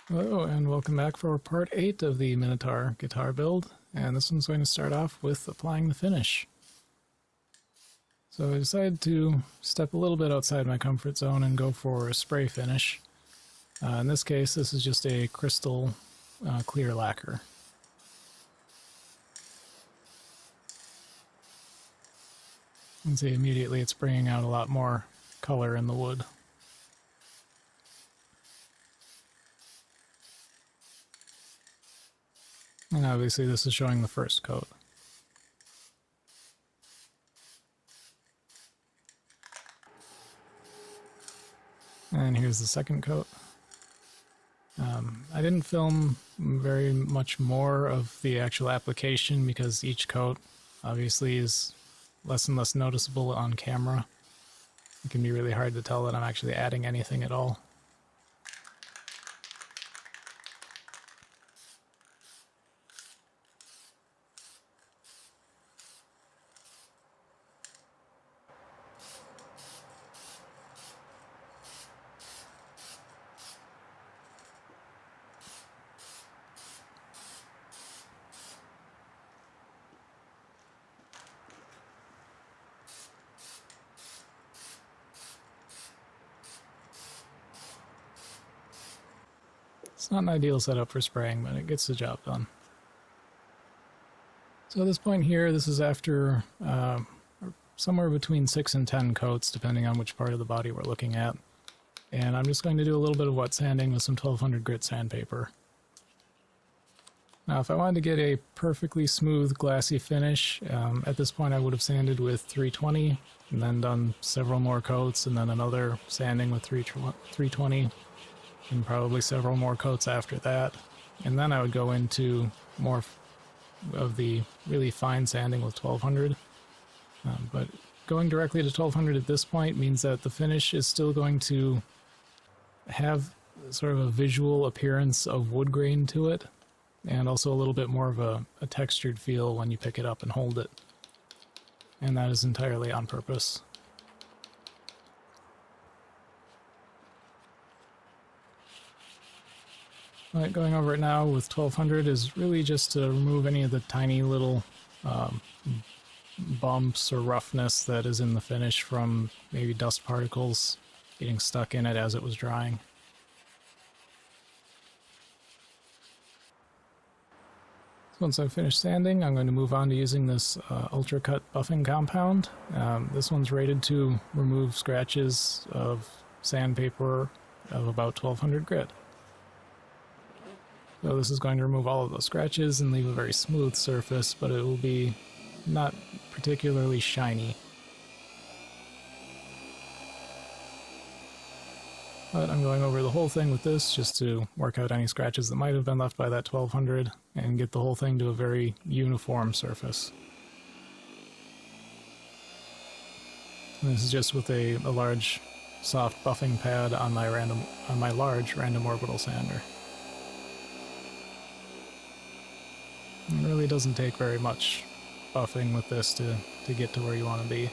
Hello and welcome back for part 8 of the Minotaur guitar build, and this one's going to start off with applying the finish. So I decided to step a little bit outside my comfort zone and go for a spray finish. In this case, this is just a crystal clear lacquer. You can see immediately it's bringing out a lot more color in the wood. And obviously this is showing the first coat. And here's the second coat. I didn't film very much more of the actual application because each coat obviously is less and less noticeable on camera. It can be really hard to tell that I'm actually adding anything at all. It's not an ideal setup for spraying, but it gets the job done. So at this point here, this is after somewhere between 6 and 10 coats, depending on which part of the body we're looking at. And I'm just going to do a little bit of wet sanding with some 1200 grit sandpaper. Now if I wanted to get a perfectly smooth glassy finish, at this point I would have sanded with 320 and then done several more coats and then another sanding with 320 and probably several more coats after that. And then I would go into more of the really fine sanding with 1200. But going directly to 1200 at this point means that the finish is still going to have sort of a visual appearance of wood grain to it, and also a little bit more of a textured feel when you pick it up and hold it. And that is entirely on purpose. Right, going over it now with 1200 is really just to remove any of the tiny little bumps or roughness that is in the finish from maybe dust particles getting stuck in it as it was drying. Once I've finished sanding, I'm going to move on to using this Ultra Cut buffing compound. This one's rated to remove scratches of sandpaper of about 1200 grit. So this is going to remove all of those scratches and leave a very smooth surface, but it will be not particularly shiny. But I'm going over the whole thing with this just to work out any scratches that might have been left by that 1200 and get the whole thing to a very uniform surface. And this is just with a large soft buffing pad on my large random orbital sander. It really doesn't take very much buffing with this to get to where you want to be.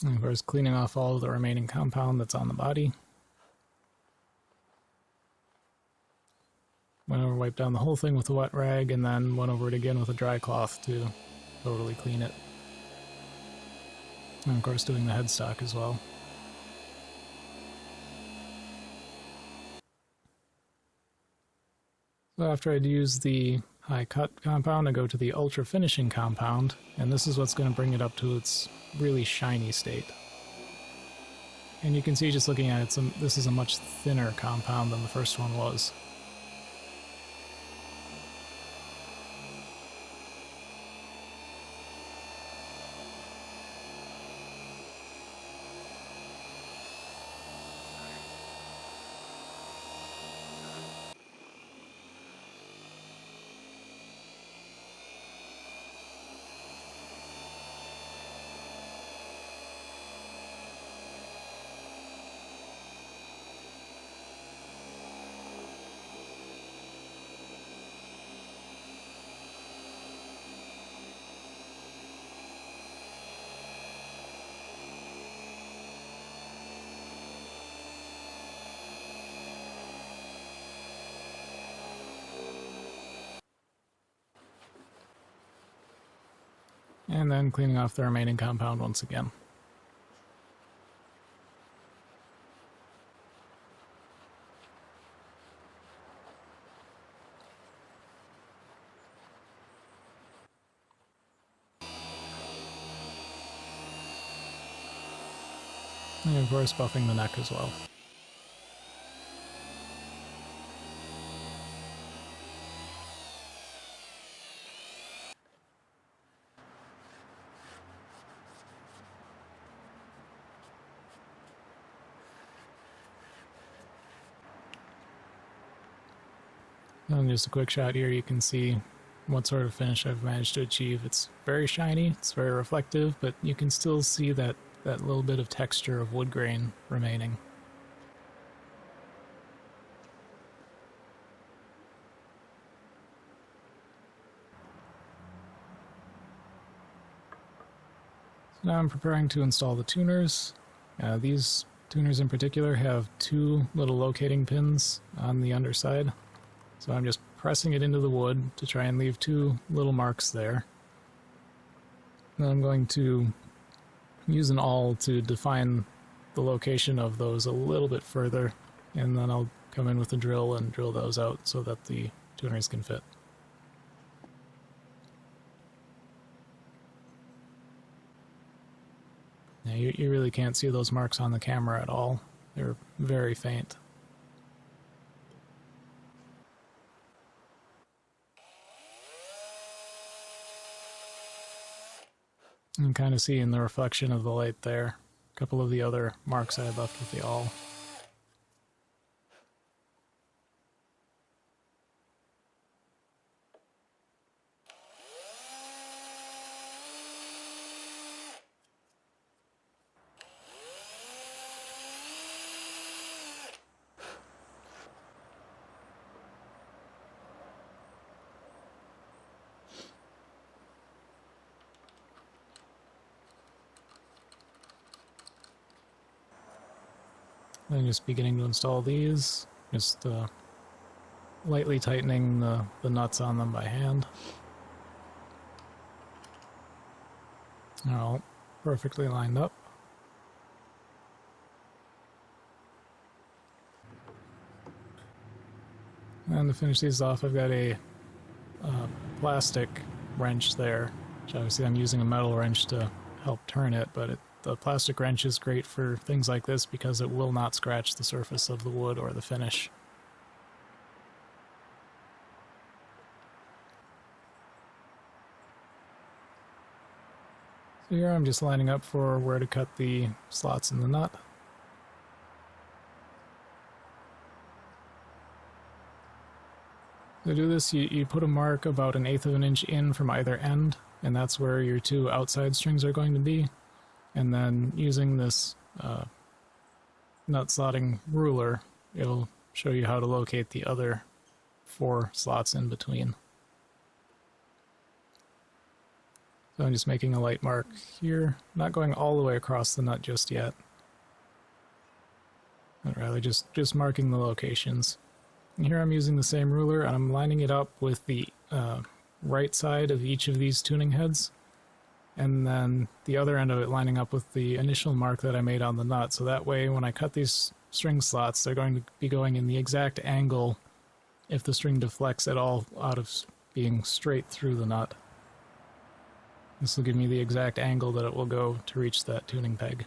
And of course, cleaning off all of the remaining compound that's on the body. Went over, wiped down the whole thing with a wet rag, and then went over it again with a dry cloth to totally clean it. And of course doing the headstock as well. So after I'd used the high cut compound, I go to the ultra finishing compound, and this is what's going to bring it up to its really shiny state. And you can see just looking at it, this is a much thinner compound than the first one was. And then cleaning off the remaining compound once again. And of course buffing the neck as well. And just a quick shot here, you can see what sort of finish I've managed to achieve. It's very shiny, it's very reflective, but you can still see that little bit of texture of wood grain remaining. So now I'm preparing to install the tuners. These tuners in particular have two little locating pins on the underside. So I'm just pressing it into the wood to try and leave two little marks there. Then I'm going to use an awl to define the location of those a little bit further, and then I'll come in with a drill and drill those out so that the tuners can fit. Now you really can't see those marks on the camera at all. They're very faint. You can kind of see in the reflection of the light there, a couple of the other marks I had left with the awl. Then just beginning to install these, just lightly tightening the nuts on them by hand. They're all perfectly lined up. And to finish these off, I've got a plastic wrench there, which obviously I'm using a metal wrench to help turn it, but the plastic wrench is great for things like this because it will not scratch the surface of the wood or the finish. So here I'm just lining up for where to cut the slots in the nut. To do this, you put a mark about 1/8 of an inch in from either end, and that's where your two outside strings are going to be. And then using this nut slotting ruler, it'll show you how to locate the other 4 slots in between. So I'm just making a light mark here, not going all the way across the nut just yet, but rather just marking the locations. And here I'm using the same ruler, and I'm lining it up with the right side of each of these tuning heads, and then the other end of it lining up with the initial mark that I made on the nut, so that way when I cut these string slots, they're going to be going in the exact angle if the string deflects at all out of being straight through the nut. This will give me the exact angle that it will go to reach that tuning peg.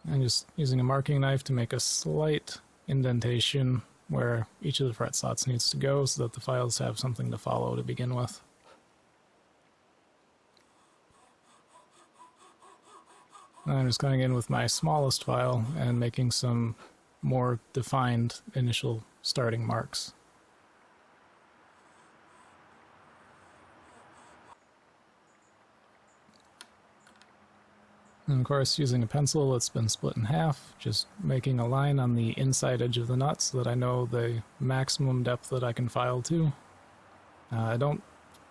I'm just using a marking knife to make a slight indentation where each of the fret slots needs to go so that the files have something to follow to begin with. And I'm just going in with my smallest file and making some more defined initial starting marks. And of course, using a pencil that's been split in half, just making a line on the inside edge of the nut so that I know the maximum depth that I can file to.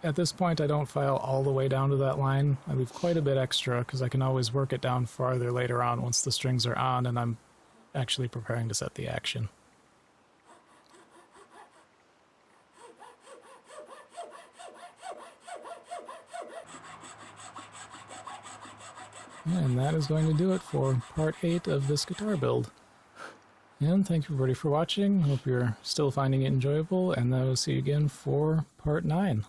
At this point, I don't file all the way down to that line. I leave quite a bit extra because I can always work it down farther later on once the strings are on and I'm actually preparing to set the action. And that is going to do it for part 8 of this guitar build. And thank you everybody for watching. Hope you're still finding it enjoyable, and I will see you again for part 9.